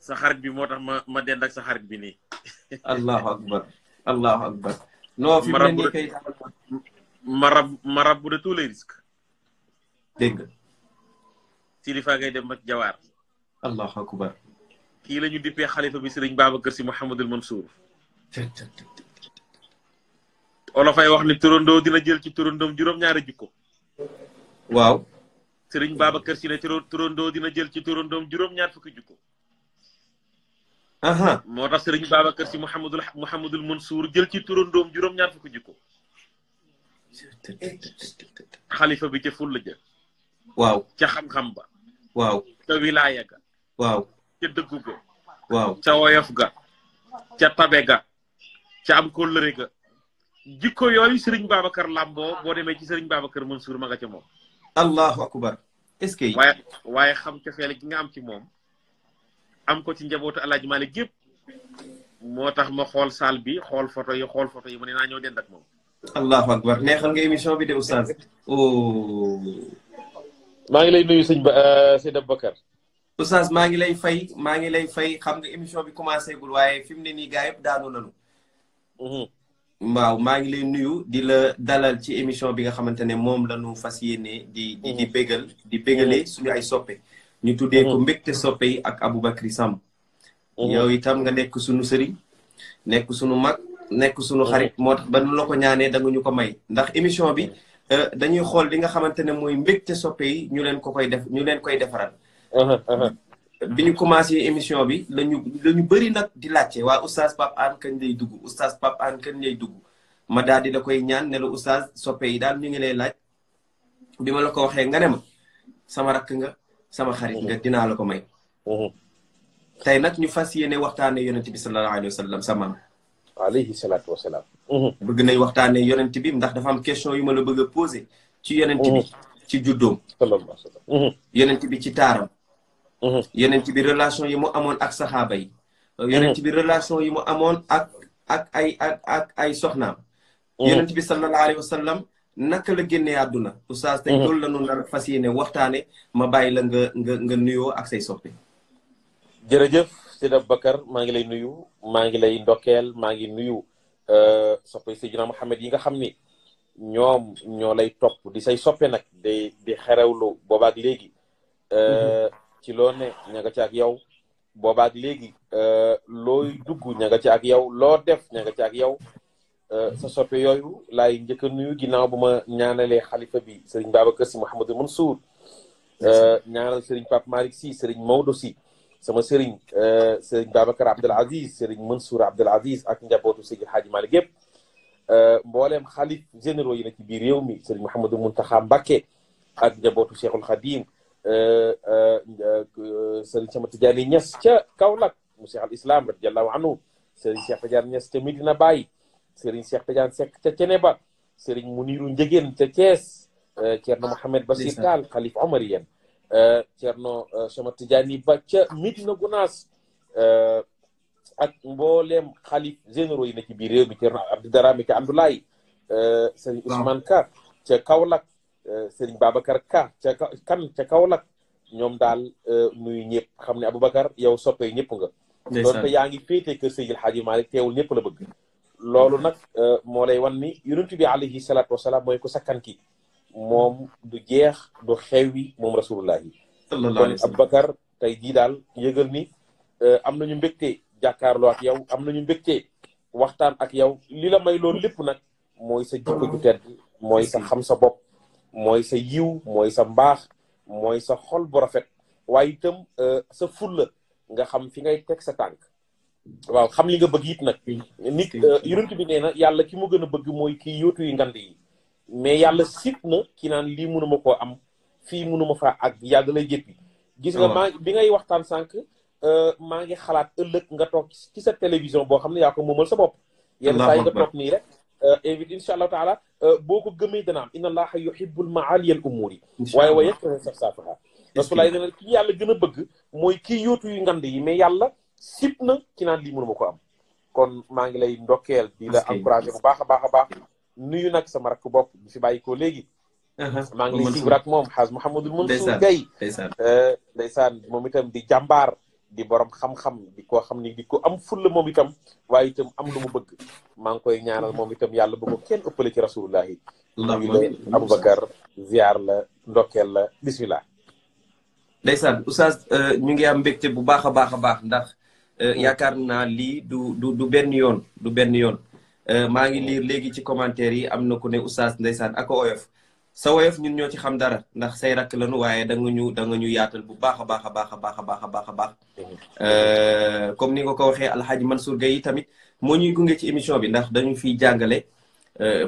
sa xarit bi moo tax ma dend ak sa xarit bi nii. allahu akbar allahu akbar. non fi mu ne nii kay. marabout de tous les risques. dégg nga. Silifa ngay dem ak Jawaar. allahu akbar. kii la ñu dippee xalifa bi Sëriñ Babacar Si Mouhamadul Mansour. olofay wax ni turandoo dina jël ci turandoom juróom-ñaari jikko. waaw. Sëriñ Babacar Si ne turandoo dina jël ci turandoom juróom-ñaar fukki jikko. moo tax Sëriñ Babacar Si Mouhamadul Mansour jël ci turandoom juróom-ñaar fukki jikko. xalifa bi ca fulla ja. waaw ca xam-xam ba. waaw ca wilaaya ga. waaw ca dëggu ga. waaw ca woyof ga. ca tabe ga. ca am kóllëre ga. jikko yooyu Sëriñ Babacar làmboo boo demee ci Sëriñ Babacar Mansour ma nga ca moom. allahu akbar. est-ce que. waaye xam ca feele gi nga am ci moom. am ko ci njabootu Alaaji Malik gépp moo tax ma xool salle bi xool photo yi mu ne naa ñëw dend ak moom. allahu akbar neexal nga émission bi de oustaz. oh. maa ngi lay nuyu sëñ Seydi Aboubacar. oustaz maa ngi lay fay xam nga émission bi commencé gul waaye fi mu ne nii gaa yëpp daanu nañu. waaw maa ngi lay nuyu di la dalal ci émission bi nga xamante ne moom la ñu fas yéene di bégalee suñu ay soppe. ñu tuddee ko mbégte soppe yi ak Aboubacry Samb. yow itam nga nekk suñu sëriñ nekk suñu mag nekk suñu xarit moo tax ba nu la ko ñaanee da nga ñu ko may ndax émission bi dañuy xool li nga xamante ne mooy mbégte soppe yi ñu leen koy defaral. bi ñu commencé émission bi lañu bëri nag di laajte waa oustaz Pape Hann kañ lay dugg oustaz Pape Hann kañ lay dugg ma daal di la koy ñaan ne la oustaz soppe yi daal ñu ngi lay laaj bi ma la ko waxee nga ne ma sama rakk nga sama xarit nga dinaa la ko may. tey nag ñu fas yéene waxtaane yonent bi sallallahu alayhi wa sallam sa maam. alayhi salaatu wa salaam. bëgg nañ waxtaane yonent bi ndax dafa am question yu ma la bëgg a posé. ci yonent bi ci juddoom. yonent bi ci taaram. yonent bi relation yi mu amoon ak saxaaba yi. yonent bi relation yi mu amoon ak ay soxnaam. yonent bi sallallahu alayhi wa sallam naka la génnee àdduna. oustaz tey loolu la ñu nar fas yéene waxtaane ma bàyyi la nga nuyoo ak say soppe. jërëjëf Seydi Aboubacar maa ngi lay nuyu maa ngi lay ndokkeel maa ngi nuyu soppe Seydina Mouhamed yi nga xam ni ñoom ñoo lay topp di say soppe nag di xerewlu boobaak léegi. ci loo ne ña nga ci ak yow boobaak léegi looy dugg ña nga ci ak yow loo def ña nga ci ak yow sa soppe yooyu laay njëkk a nuyu ginnaaw bu ma ñaanalee xalifa bi Serigne Babacar Sy Mouhamadou Mansour ñaanal Serigne Pape Malick Sy Serigne Maodo Sy sama Serigne Serigne Babacar Abdoul Aziz Serigne Mansour Abdoul Aziz ak njabootu Seydi Hadji Malick yëpp mbooleem xalif généraux yi na ci biir réew mi Serigne Mouhamadou Mountakha Mbacké ak njabootu Cheikhul Khadim Serigne Sama Tidiane Niass ca Kaolack mu Cheikh al Islam radiyallahu anhu Serigne Cheikh Tidiane Niass ca Medina Baye Serigne Cheikh Tidiane Seck ca Ceneba Serigne Muniru Njegéen ca Thiès Thierno Mohamed Basir Tall xalif Omarien Thierno Sama Tidiane Ba ca Medina Gounass ak mbooleem xalif généraux yi na ci biir réew mi Thierno Abdou Darame ca Andoulaye Serigne Ousmane Ka ca Kaolack Serigne Babacar Ka ca Kaolack ñoom daal nuyu ñëpp xam ne Aboubacar yow soppee ñëpp nga doonte yaa ngi féetee kër Seydil Hadji Malick teewul ñëpp la bëgg loolu nag moo lay wan ni yonent bi alayhi salaatu wasalaam mooy ko sakkan ki moom du jeex du xewwi moom rasulullah yi kon Aboubacar tey jii daal yëgal ni am nañu mbégte jàkkaarloo ak yow am nañu mbégte waxtaan ak yow li la may loolu lépp nag mooy sa jikko ju tedd mooy sa xam sa bopp mooy sa yiw mooy sa mbaax mooy sa xol bu rafet waaye itam sa fulla nga xam fi ngay teg sa tànk waaw xam li nga bëgg it nag nit yonent bi nee na yàlla ki mu gën a bëgg mooy kii yóotu yi ngand yi mais yàlla sit na ki naan lii mënuma koo am fii mënuma faa ak yàlla lay jëppi gis nga bi ngay waxtaan sànq maa ngi xalaat ëllëg nga toog ci sa télévision boo xam ne yaa ko moomal sa bopp yenn saa yi nga toog nii rek invite insha allahu taala boo ko gëmee dana am inna allaha yuhibbul ma'aliyal umuri waaye wa yakrahu safsafaha rasulullah nee na ki yàlla gën a bëgg mooy kii yóotu yu ngand yi mais yàlla sip na ki naan lii mënuma ko am kon maa ngi lay ndokkeel di la encouragé bu baax a baax a baax nuyu nag sama rakk bopp bi fi bàyyi ko léegi maa ngi lay suivre ak moom xaaj Mouhamadul Mansour Gaye ndeysaan moom itam di jàmbaar di borom xam-xam di koo xam ni di ko am fulla moom itam waaye itam am lu mu bëgg maa ngi koy ñaanal moom itam yàlla bu ko kenn ëppale ci rasulullahi nuyu la Aboubacar ziar la ndokkeel la bismillah ndeysaan oustaz ñu ngi am mbégte bu baax a baax a baax ndax yaakaar naa lii du benn yoon du benn yoon maa ngi liir léegi ci commentaire yi am na ku ne oustaz ndeysaan ak oyof sa woyof ñun ñoo ci xam dara ndax say rakk lañu waaye da nga ñu yaatal bu baax a baax a baax a baax a baax a baax a baax comme ni nga ko waxee Alhaji Mansour Gueye tamit moo ñuy gunge ci émission bi ndax dañu fiy jàngale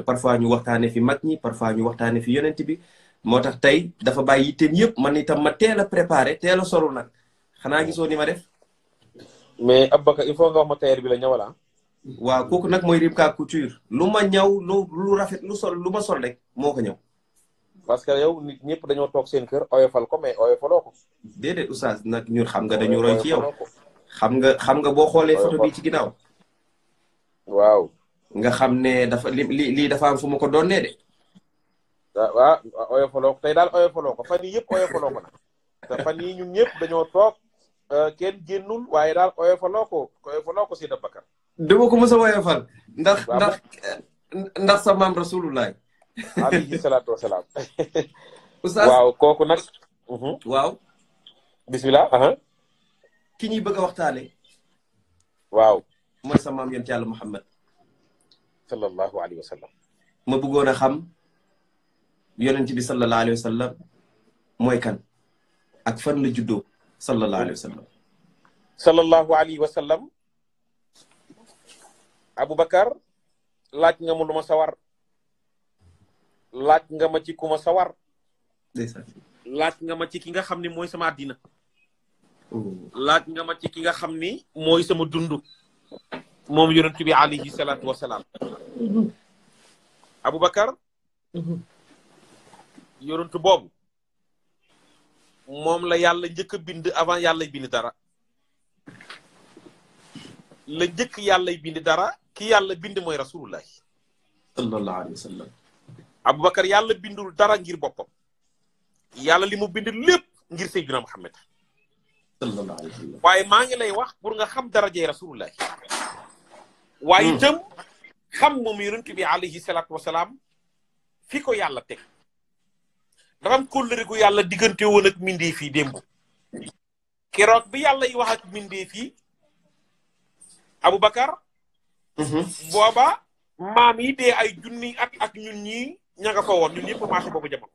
parfois ñu waxtaane fi mag ñi parfois ñu waxtaane fi yonent bi moo tax tey dafa bàyyi yitteem yëpp man itam ma teel a préparé teel a solu nag xanaa gisoo ni ma def mais Aboubacar il faut nga wax ma tailleur bi la ñëwala waaw kooku nag mooy Ribka Couture lu ma ñaw lu rafet lu ma sol rek moo ko ñëw parce que yow nit ñëpp dañoo toog seen kër oyofal ko mais oyofaloo ko. déedéet oustaz nag ñun xam nga dañu roy ci yow. xam nga boo xoolee photo bi ci ginnaaw. waaw. nga xam ne dafa lii dafa am fu ma ko doonee de. waaw oyofaloo ko tey daal oyofaloo ko fan yii yëpp oyofaloo ko nag. te fan yii ñun ñëpp dañoo toog kenn génnul waaye daal oyofaloo ko Seydi Bakar. dama ko mos a oyofal. ndax sa maam rasulullah. alayhi salaatu wasalaam. oustaz waaw kooku nag. waaw. bismillah. ki ñuy bëgg a waxtaane. waaw. mooy sa maam yonent yàlla Muhammad. sallallahu alayhi wa sallam. ma bëggoon a xam yonent bi sallallahu alayhi wa sallam mooy kan ak fan la juddoo sallallahu alayhi wa sallam. sallallahu alayhi wa sallam. Aboubacar laaj nga ma lu ma sawar. laaj nga ma ci ku ma sawar. laaj nga ma ci ki nga xam ni mooy sama àddina. laaj nga ma ci ki nga xam ni mooy sama dund. moom yonent bi alayhi salaatu wasalaam. Aboubacar. yonent boobu. moom la yàlla njëkk a bind avant yàlla bind dara. la njëkk yàlla bind dara ki yàlla bind mooy rasulullah. sallallahu alayhi wa sallam. Aboubacar yàlla bindul dara ngir boppam. yàlla li mu bind lépp ngir Seydina Muhammad. sallallahu alayhi wa sallam. waaye maa ngi lay wax pour nga xam darajay rasulullah. waaye itam xam moom yonent bi alayhi salaatu wasalaam fi ko yàlla teg. dafa am kóllëre gu yàlla diggante woon ak mbindeef yi démb. keroog bi yàlla yi wax ak mbindeef yi Aboubacar. booba maam yi dee ay junni at ak ñun ñii ña nga fa woon ñun ñëpp marché boobu jamono.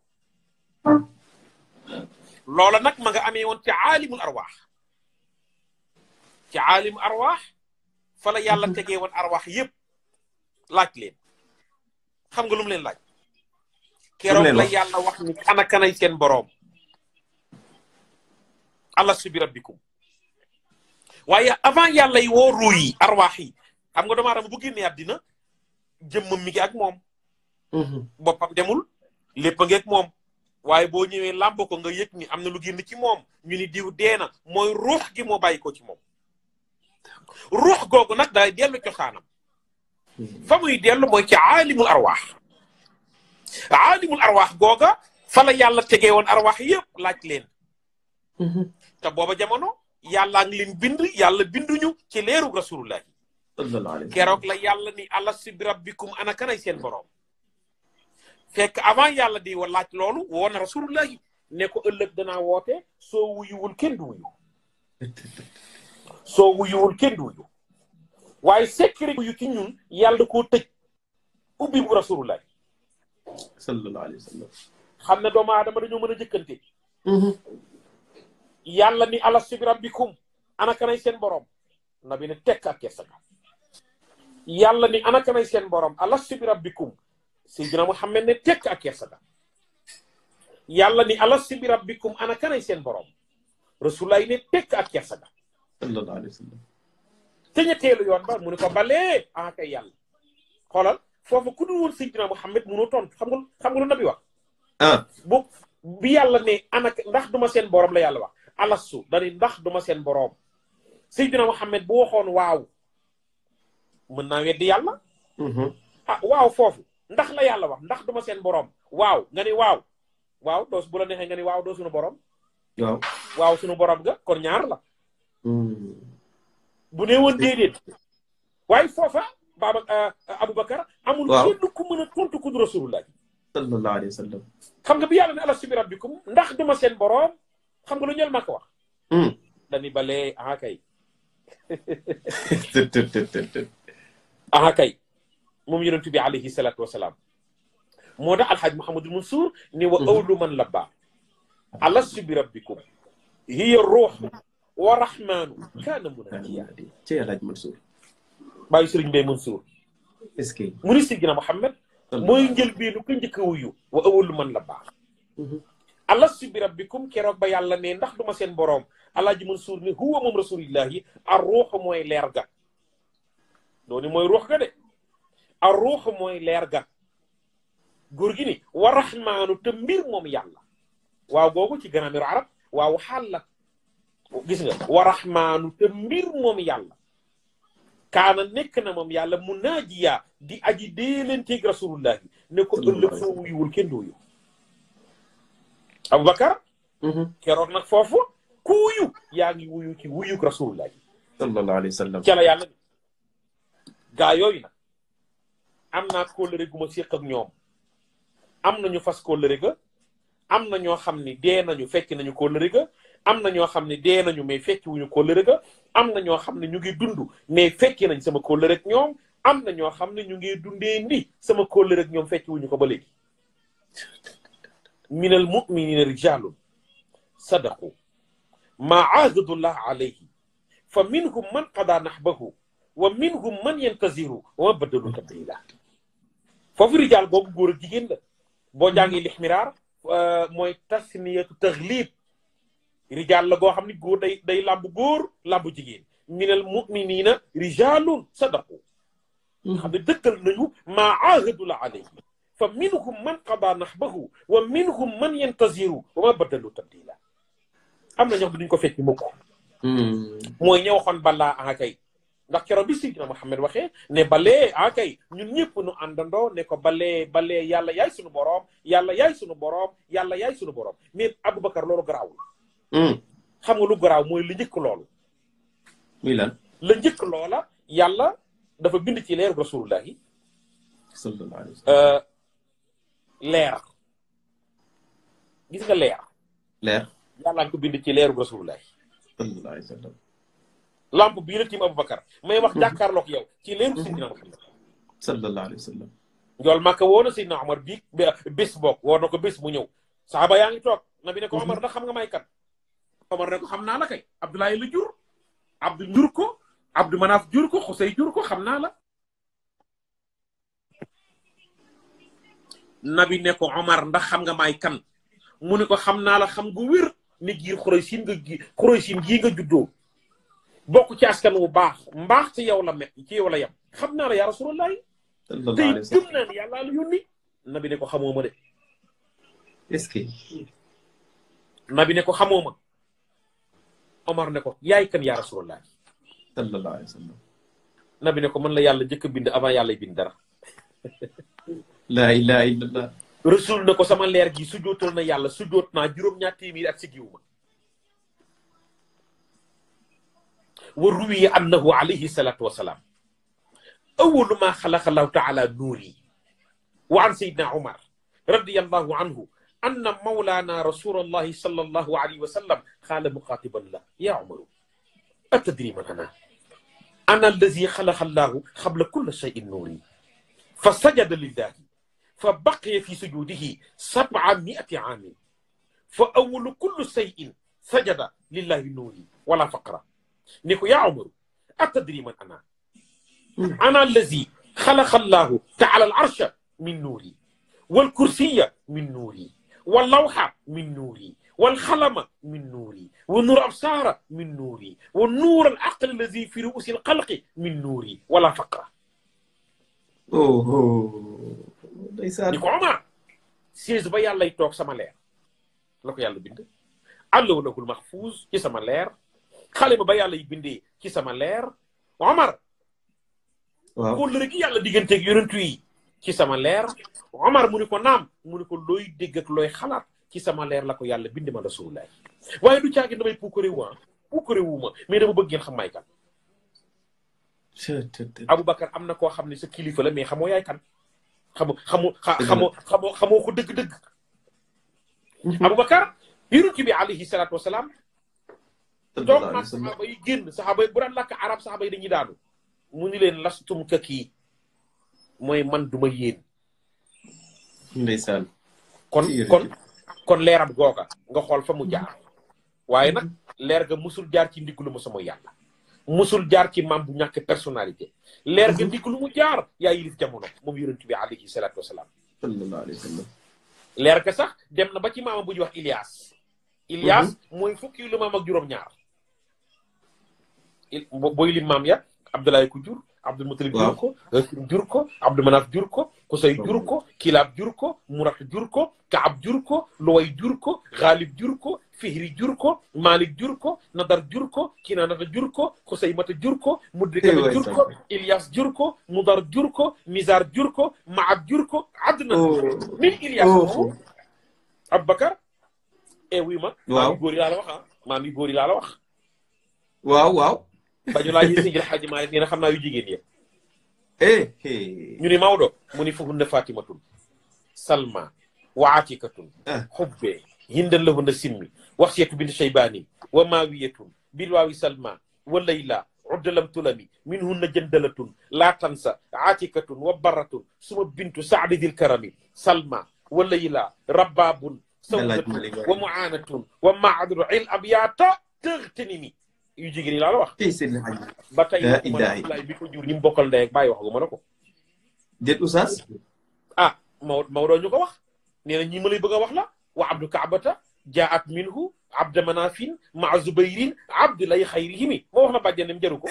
loola nag ma nga amee woon ci aalimul arwaax. ci aalimul arwaax fa la yàlla tegee woon arwaax yëpp laaj leen. xam nga lu mu leen laaj. keroog la yàlla wax ni ana kanay seen boroom. alastu bi rabbikum. waaye avant yàlla yi woo ruu yi arwaax yi xam nga doomu aadama bu génnee àddina jëmmam mi ngi ak moom. boppam demul lépp a ngi ak moom. waaye boo ñëwee làmb ko nga yëg ni am na lu génn ci moom ñu ni diw dee na mooy ruux gi moo bàyyi ko ci moom. ruux googu nag day dellu cosaanam. fa muy dellu mooy ci aalimul arwaax. aalimul arwaax googa fa la yàlla tegee woon arwaax yëpp laaj leen. te booba jamono yàllaa ngi leen bind yàlla binduñu ci leerug rasulullah. keroog la yàlla ni alastu bi rabbikum ana kanay seen boroom. fekk avant yàlla di wa laaj loolu woo na rasulullah ne ko ëllëg danaa woote soo wuyuwul kenn du wuyu. soo wuyuwul kenn du wuyu. waaye secret yu ci ñun yàlla koo tëj ubbi bu rasulullah. sallallahu alayhi wa sallam. xam ne doomu aadama dañoo mën a jëkkante. yàlla ni alastu bi rabbikum ana kanay seen borom. nabi ne tekk ak kersa ga. yàlla ni ana kanay seen borom alastu bi rabbikum. Seydina Muhammad ne tekk ak kersa ga. yàlla ni alastu bi rabbikum ana kanay seen borom. rasulullah ne tekk ak kersa ga. sallallahu alayhi wa sallam. te ñetteelu yoon ba mu ne ko balee ah kay yàlla. xoolal foofu ku dul woon Seydina Muhammad munoo tontu xam nga lu nabi wax. bu bi yàlla ne ana ndax duma seen borom la yàlla wax. alastu dani ndax duma seen borom. Seydina Muhammad bu waxoon waaw. mën naa weddi yàlla. waaw foofu ndax la yàlla wax ndax duma seen borom waaw nga ni waaw. waaw doos bu la neexee nga ni waaw doo suñu borom. waaw waaw suñu borom ga kon ñaar la. bu nee woon déedéet waaye foofa Aboubacar amul kenn ku mën a tontu ku du rasulullah sallallahu alayhi wa sallam. xam nga bi yàlla ne alastu bi rabbikum ndax duma seen boroom xam nga lu ñël maa ko wax dani balee kay kay moom yonent bi alayhi salatu wasalaam moo tax alxaaj Mouhamadul Mansour ni wa awlu man labba alastu bi rabbikum hiya ruux wa rahmaanu kaana munadiya ci alxaaj Mansour bàyyi sëriñ Mbay Mansour est-ce que mu ni Sidina Muhammad mooy njëlbeenu ko njëkk a wuyu wa awlu man labba alastu bi rabbikum keroog ba yàlla ne ndax duma seen boroom alaaji Mansour ni huwa moom rasulillahi ar ruux mooy leer ga dooni mooy ruux ga de ar ruux mooy leer ga góor gi ni wa rahmaanu te mbir moom yàlla waaw googu ci grammaire arab waaw xaal la gis nga wa rahmaanu te mbir moom yàlla kaana nekk na moom yàlla munaajiya di aji déelenteeg rasulullahi ne ko ëllëg soo wuyuwul kenn dooyu Aboubacar keroog nag foofu ku wuyu yaa ngi wuyu ci wuyuk rasulullahi sallallahu alayhi wa sallam ca la yàlla gaa yooyu nag am naa kóllëre gu ma séq ak ñoom am nañu fas kóllëre ga am na ñoo xam ne dee nañu fekki nañu kóllëre ga am na ñoo xam ne dee nañu mais fekki wuñu kóllëre ga am na ñoo xam ne ñu ngi dund mais fekki nañ sama kóllëre ak ñoom am na ñoo xam ne ñu ngi dundee ndi sama kóllëre ak ñoom fekki wuñu ko ba léegi minal mu'minina rijalun sadaqu ma ahadullah alayhi fa minhum man qada nahbahu wa minhum man yantaziru wa ma baddalu tabdila foofu rijaal boobu góor ak jigéen la boo jàngi lixmiraar mooy tasniyatu taglib rijaal la goo xam ne góor day làmb góor làmb jigéen minal mu'minina rijalun sadaqu xam ne dëkkal nañu maa ahadullah alayhi fa minhum man qada nahbahu wa minhum man yantaziru wa ma baddalu tabdila am na ñoo xam ne duñ ko fekk mukk mooy ñëw xoon balaa kay ndax keroog bi Sidina Muhammad waxee ne balee kay ñun ñëpp nu àndandoo ne ko balee yàlla yaay sunu boroom yàlla yaay sunu boroom yàlla yaay sunu boroom mais Aboubacar loolu garaawul xam nga lu garaaw mooy la njëkk loolu muy lan la njëkk loola yàlla dafa bind ci leeru rasulullahi sallallahu alayhi wa sallam leer gis nga leer yàlla nga ko bind ci leeru rasulullahi sallallahu alayhi wa sallam lamp bii la tiim Aboubacar may wax jàkkaarloog yow ci leeru Sidina Muhammad sallallahu alayhi wa sallam njool Màkka woo na Sidina Omar bii bés boog woo na ko bés mu ñëw saxaaba yaa ngi toog nabi ne ko Omar ndax xam nga may kan Omar ne ko xam naa la kay Abdoulaye la jur Abdou jur ko Abdou Manaf jur ko Xusey jur ko xam naa la nabi ne ko Omar ndax xam nga may kan mu ne ko xam naa la xam gu wér ni giir Xuraysin gii nga juddoo bokk ci askan wu baax mbaax ci yow la ci yow la yem xam naa la yaa rasulullahi tey gëm naa ne yàlla la yónni nabi ne ko xamoo ma de est-ce que nabi ne ko xamoo ma Omar ne ko yaay kan yaa rasulullahi sallallahu alayhi wa sallam nabi ne ko man la yàlla njëkk a bind avant yàlla bind dara la ilaha illallah rasul ne ko sama leer gi sujootal na yàlla sujoot naa juróom-ñaar téeméeri ak si giw ma wa ruwiya annahu alayhi salatu wasalaam awalu ma xalaqa allahu taala nuuri wa an sayidna Umar radiyallahu anhu anna mawlana rasulallahi sallallahu alayhi wa sallam qaala muqaatiban la ya Umaru atadri man ana allazi xalaqa allahu qabla kulli shay'in nuuri fa sajada lillahi fa baqiya fi sujudihi 700 aamin fa awalu kulli shay'in sajada lillahi nuuri wala faqra ni ko yaa Umaru atadri man ana allazi xalaqa allahu taala al arsha min nuuri wal kursiya min nuuri wal lawha min nuuri wal xalama min nuuri wa nuur absaara min nuuri wa nuur al aqli allazi fi ruusi al xalqi min nuuri wala faqra ni ko Omar siis ba yàllay toog sama leer la ko yàlla bind àllaw lahul mahfuuz ci sama leer xale ba yàlla yi bindee ci sama leer Omar waaw kóllëre gi yàlla digganteeg yonentu yi ci sama leer Omar mu ni ko naam mu ni ko looy dégg ak looy xalaat ci sama leer la ko yàlla bind ma rasulullah waaye du caagi damay puukare waa puukare wuuma mais dama bëgg ngeen xam may kan. Aboubacar am na koo xam ne sa kilifa la mais xamoo yaay kan. xamoo ko dëgg-dëgg. Aboubacar yonent bi alayhi salaatu wasalaam. toog nag saxaaba yi génn saxaaba yi bu daan làkk arab saxaaba yi dañuy daanu. mu ni leen lastum ka kii mooy man duma yéen. ndeysaan. kon leeram googa nga xool fa mu jaar. waaye nag leer ga musul jaar ci ndiglu ma sama yàlla. musul jaar ci maam bu ñàkk personnalité. leer ga ndiglu mu jaar yaa yilif jamono moom yonent bi alayhi salaatu wasalaam. sallallahu alayhi wa sallam. leer ga sax dem na ba ci maama bu ñuy wax Ilias. Ilias mooy fukki lu maam ak juróom-ñaar. booy lim maam ya Abdoulaye ko jur. Abdul Mutalib jur ko. Hashim jur ko. Abdou Manaf jur ko. Kusay jur ko. Kilaab jur ko. Murat jur ko. Kaab jur ko. Luway jur ko. Ghalib jur ko. Fihri jur ko. Malik jur ko. Nadar jur ko. Kinaanata jur ko. Xusaymata jur ko. Mudrikata jur ko. Ilyas jur ko. Mudar jur ko. Mizar jur ko. Maab jur ko. Adnan min Ilyas Aboubacar. Oui ma. waaw maam yu góor yi laa la wax ah maam yu góor yi laa la wax. waaw. ba ñu laajee Seydi El Hadji Malick nee na xam naa yu jigéen yëpp. ñu ni Maodo mu ni fahunna Fatimatun Salma wa Atikatun xubbe hindan lahunna simmi waxsiyatu bint Shaybani wa Mawiyatun bilwaawi Salma wa Layla uddalam tulami minhunna jandalatun laa tansa Atikatun wa Baratun suma bintu Saadi dil karami Salma wa Layla Rababun Sawdatun wa Muanatun wa Maadru il abyaata tëgtanimi yu jigéen yi laa la wax. ba tey Abdoulaye bi ko jur ñi mu bokkal ndey ak bàyyi wax gu ma ne ko. déet oustaz. Maodo ñu ko wax. nee na ñi ma lay bëgg a wax la. wa abdu kaabata jaat minhu abda manafin maa zubayrin abdulay xayrihimi moo wax na bàjjanam jaru ko.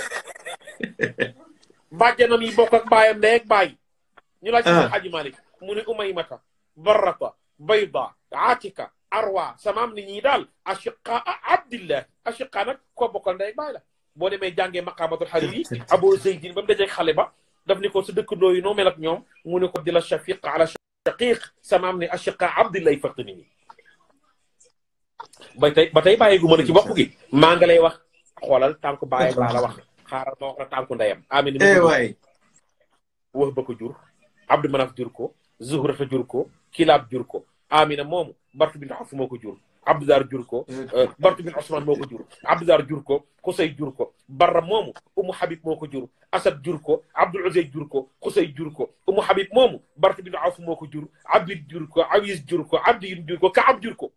bàjjanam yi bokk ak baayam ndey ak bàyyi. ñu laaj ci Xaaji Malik mu ne umaymata barrata bayda atika arwa samaam ni ñii daal ashiqa abdillah ashiqa nag koo bokkal ndey baay la boo demee jàngee maqamatul hariri Abu Zaydin ba mu dajee xale ba daf ni ko sa dëkkandoo yi noo mel ak ñoom mu ne ko di la shafiq ala shaqiq samaam ni ashiqa abdillah fartani ni ba tey bàyyi gu mën a ci bopp gi maa nga lay wax xoolal tànku bàyyi laa la wax xaaral ma wax la tànku ndeyam amin waay wax ba ko jur Abdou Manaf jur ko Zuhrata jur ko Kilaab jur ko Amina moomu Bartu bin Awf moo ko jur Abdudar jur ko Bartu bin Osman moo ko jur Abdudar jur ko Xusay jur ko Barra moomu Umu Habib moo ko jur Asad jur ko Abdul Uzay jur ko Xusay jur ko Umu Habib moomu Bartu bin Awf moo ko jur Abid jur ko Awis jur ko Abdiyin jur ko Kaab jur ko.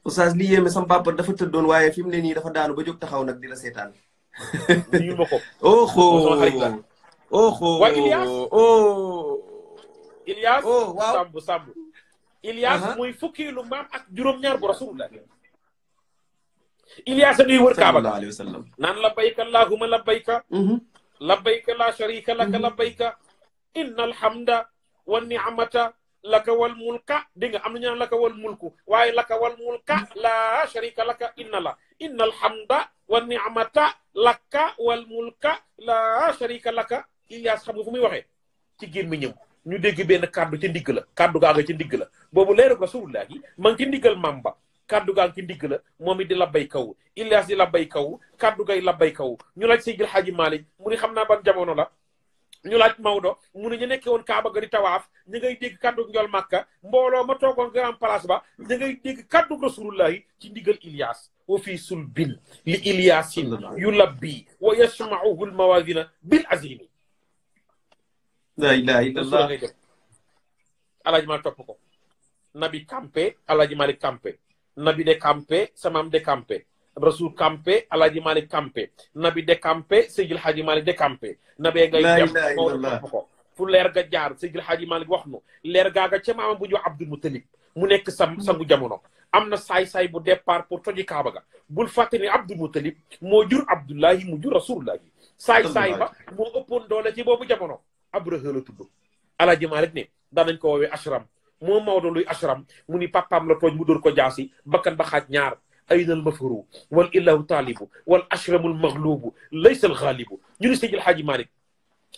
Oustaz li yéeme sama papa dafa tëddoon waaye fi mu ne nii dafa daanu ba jóg taxaw nag di la seetaan. ñu ma ko. waa Ilias waaw Samb Ilias mooy fukkeelu maam ak juróom-ñaar bu rasulullah. Ilias a ngi wër Kaaba sallallahu alayhi wa sallam naan labbayka allahumma labbayka labbayka la sharika laka labbayka inna alhamda wa ni'mata laka wal mulka dégg nga am na ñu naan laka wal mulku waaye laka wal mulka la sharika laka inna alhamda wa ni'mata laka wal mulka la sharika laka. Ilias xam nga fu muy waxee ci gémmiñam ñu dégg benn kàddu ci ndigg la kàddu gaa nga ci ndigg la boobu leeru rasulullah yi ma ngi ci ndiggal mamba kàddu gaa nga ci ndigg la moom it di labbay kaw Ilias di labbay kaw kàddu gay labbay kaw ñu laaj Seydil Hadji Malick mu ni xam naa ban jamono la ñu laaj Maodo mu ne ñu nekkee woon Kaaba ga di tawaaf ñu ngay dégg kàddu njol Makka mbooloo ma toogoon grand place ba ñu ngay dégg kàddu rasulullah yi ci ndiggal Ilias wa fii sulbin li Iliasin yulabbi wa yasma'uhu al-mawazina bil azimi. la ilaha illallah. Alaaji Malick topp ko nabi campé Alaaji Malick campé nabi de campé samam de campé rasul campé Alaaji Malick campé nabi de campé Seydil Hadji Malick de campé nabi ngay dem topp ko fu leer ga jaar Seydil Hadji Malick wax nu leer gaaga ca maama bu ñu wax Abdul Mutalib mu nekk sangu jamono am na saay-saay bu départ pour toji Kaaba ga bul fàtte ni Abdul Mutalib moo jur Abdullahi mu jur rasulullahi saay-saay ba moo ëppoon doole ci boobu jamono Abraha la tudd. Alaaji Malick ne daanañ ko woowee ashram moo Maodo luy ashram mu ni papaam la tooñ mu dóor ko jaasi bakkan ba xaaj ñaar aynal mafru wal illahu taalibu wal ashramul maghlubu laysa al ghalibu ñu ni Seydil Hadji Malick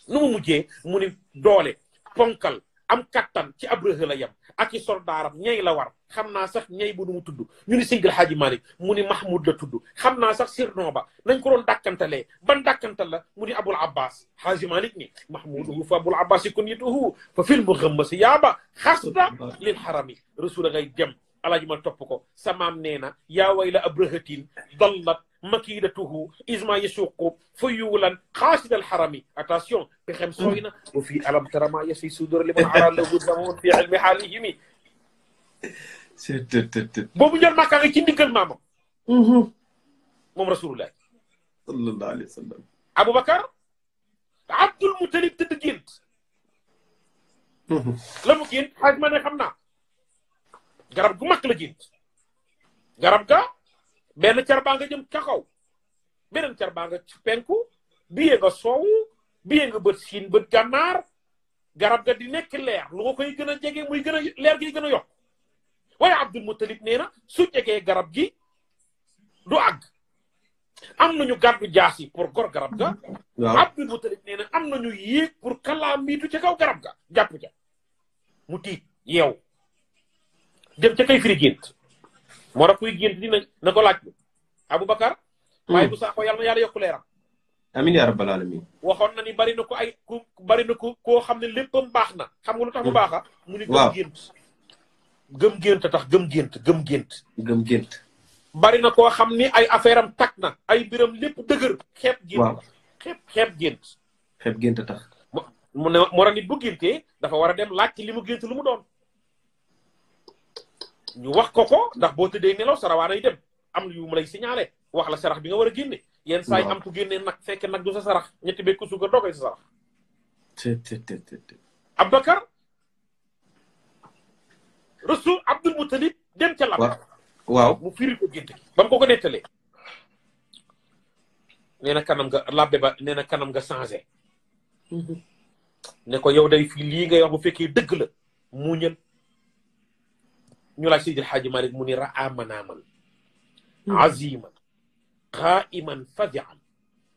nu mu mujjee mu ni doole ponkal am kattan ci Abraha la yem ak i soldaaram ñay la war xam naa sax ñay bu nu mu tudd ñu ni Seydil Hadji Malick mu ni Mahmoud la tudd xam naa sax sirno ba nañ ko doon dàkkantalee ban dàkkantal la mu ni Abul Abbas Hadji Malick ni Mahmouduhu fa Abul Abbas kunyatuhu fa fil mughammasi yaaba xasda lil harami rasul ngay dem alaaji ma topp ko samaam nee na yaa wayla abrahatin dallat makidatuhu isma yasuqu fuyulan xaasid al harami attention pexem sooy na wa fii alam tara ma yasi sudur liman ara lahu zaman fi ilmi xaalihimi boobu njël màkkaa nga ci ndiggal maamam moom rasulullah sallallahu alayhi wa sallam Aboubacar Abdul Mutalib tëdd gént la mu gént xaaj ma ne xam naa garab gu mag la gént garab ga benn car baa nga jëm ca kaw beneen car baa nga ci penku biyee nga soowu biyee nga bët siin bët gànnaar garab ga di nekk leer lu nga koy gën a jege muy gën a leer gi gën a yokk waaye Abdul Mutalib nee na su jegee garab gi du àgg am nañu gàddu jaas yi pour gor garab ga Abdul Mutalib nee na am nañu yéeg pour kalaamiitu ca kaw garab ga jàpp ca mu tiit yeew dem ca kay firi gént moo tax kuy gént dina na ko laaj Aboubacar waaye bu saako yàlla na yàlla yokku leeram amiin yaa rabbal alamin waxoon na ni bari na ko ay ku bari na ko koo xam ne léppam baax na xam nga lu tax mu baaxa mu ni gëm gént gëm gént tax gëm gént bari na koo xam ni ay affaire am tak na ay mbiram lépp dëgër xeeb gént xeeb gént tax mu ne moo tax nit bu géntee dafa war a dem laaj ci li mu gént lu mu doon ñu wax ko ndax boo tëddee nelaw sarawaana yi dem am yu mu lay signalé wax la sarax bi nga war a génne yenn saa yi am ku génnee nag fekk nag du sa sarax ñetti bekku suukar doo koy sa sarax Aboubacar Rasul Abdul Mutalib dem ca lab waaw mu firi ko gént gi ba mu ko nettalee nee na kanam nga labbe ba nee na kanam nga changé ne ko yow day fii lii ngay wax bu fekkee dëgg la muñal ñu laaj Seydil Hadji Malick mu ni ra'a manaaman aziman qaa'iman fadi'an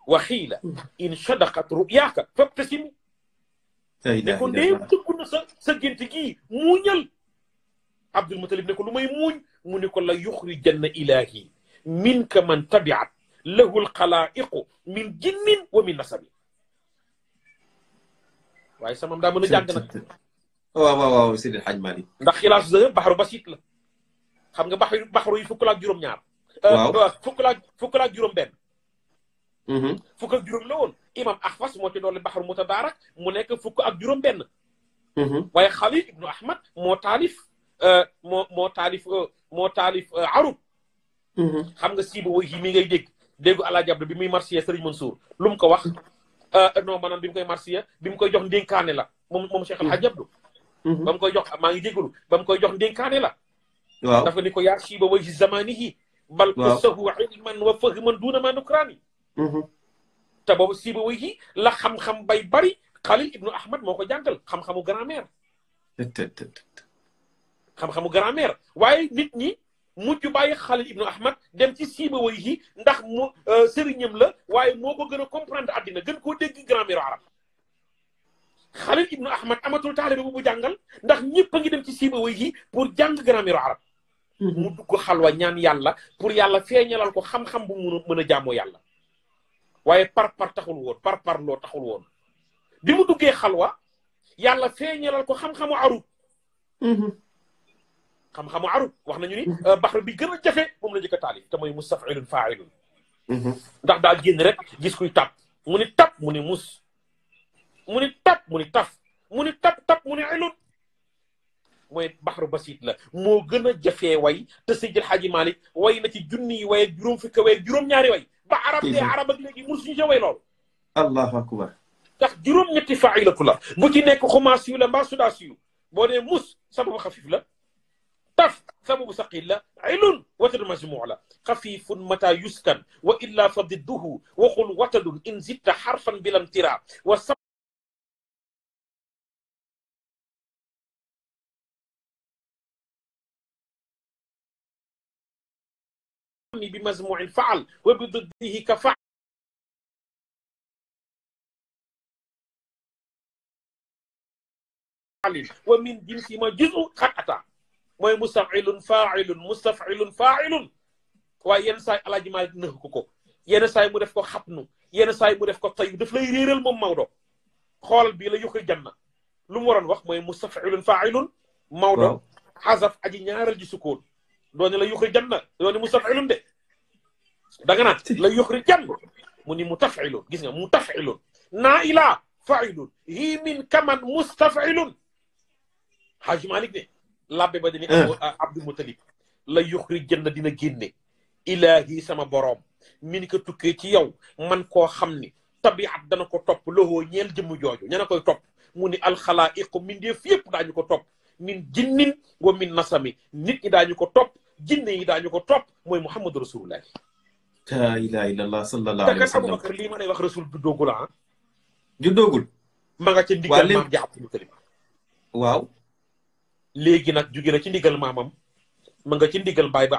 wa xiila in sadaqat ru'yaaka fabtasimi ne ko ndee dëggu na sa gént gii muñal Abdul Mutalib ne ko lu may muuñ mu ne ko la yuxrijanna ilaahi minka man tabi'at lahu alxalaa'iqu min jinnin wa min nasabi waaye samam daa mën a jàng nag waaw Seydil Hadji Malick ndax xilaas sa baxaru basit la xam nga baxaru yi fukk la ak juróom-ñaar fukk la ak juróom-benn fukk ak juróom la woon imam Ahfas moo ci doole baxaru mutadaarak mu nekk fukk ak juróom-benn waaye Xalil ibnu Ahmad moo taalif arub xam nga siiba woy yi mi ngay déggu Alaaji Abdu bi muy marsiya Sëriñ Mansour lu mu ko wax non maanaam bi mu koy marsiya bi mu koy jox ndénkaane la moom Cheikh Alhaji Abdu ba mu koy jox maa ngi jégalu ba mu koy jox ndénkaane la dafa ni ko yaa siiba woy si zamanihi bal usahu ilman wa fahman duuna ma nukraani te boobu siiba woy yi la xam-xam bay bari Xalil ibnu Ahmad moo ko jàngal xam-xamu grammaire xam-xamu grammaire waaye nit ñi mujj bàyyi Xalil ibnu Ahmad dem ci siiba woy yi ndax mu sëriñam la waaye moo ko gën a comprendre àddina gën koo dégg grammaire arab Xalil ibnu Ahmad amatul taalibe bu jàngal ndax ñëpp a ngi dem ci siiba woy yi pour jàng grammaire arab mu dugg xalwa ñaan yàlla pour yàlla feeñalal ko xam-xam bu mu mën a jaamoo yàlla waaye par taxul woon par loo taxul woon bi mu duggee xalwa yàlla feeñalal ko xam-xamu arub xam-xamu arub wax nañu ni baxar bi gën a jafe moom la njëkk a taalif te mooy mustafilun failun ndax daa génn rek gis kuy tap mu ni tap mu ni mus mu ni tap mu ni taf mu ni tap mu ni ilun mooy baxaru basit la moo gën a jafee way te Seydil Hadji Malick way na ci junni yi way ak juróom fukki way ak juróom-ñaari way ba arab dee arab ak léegi mul suñu sa way loolu allahu akbar ndax juróom-ñetti failatu la bu ci nekk xumaas yu la mbaa sudaas yu boo nee mus sababu xafif la taf sababu saqil la ilun watadu majmuu la xafifun mata yuskan wa illa fa didduhu waxul watadun in zitta xarfan bilam tira wa بمجموع فعل وبضده كفعل wa min jinsi ma juzu xat ata mooy mustafilun failun mustafilun failun waaye yenn saay alaaji Maalik nëx ko yenn saay mu def ko xatnu yenn saay mu def ko tayu daf lay réeral moom Maodo xoolal bii la yuxri janna lu mu waroon wax mooy mustafilun failun Maodo xasaf aji ñaaral ji sukkoon doone la yuxri janna doone mustafilun de da nga naan la yuxri jann mu ni mutafilun gis nga mutafilun naa ilaa failun hi min kaman mustafilun Haaji Malik ne labbe ba dani Abdul Mutalib la yuxri janna dina génne ilaahi sama boroom min ko tukkee ci yow man koo xam ni tabiat dana ko topp loxoo ñeel jëmm jooju ña na koy topp mu ni alxalaa'iqu mindeef yépp daañu ko topp min jinnin wa min nasami nit ñi daañu ko topp jinne yi daañu ko topp mooy Muhammadu Rasulullah la ilaha illallah sallallahu alayhi wa sallam Abubakar lii ma lay wax rasul juddoogul ah juddoogul ma nga ca ndigal maam ja Abdul Mutalib waaw léegi nag jóge na ci ndigal maamam ma nga ci ndigal baay ba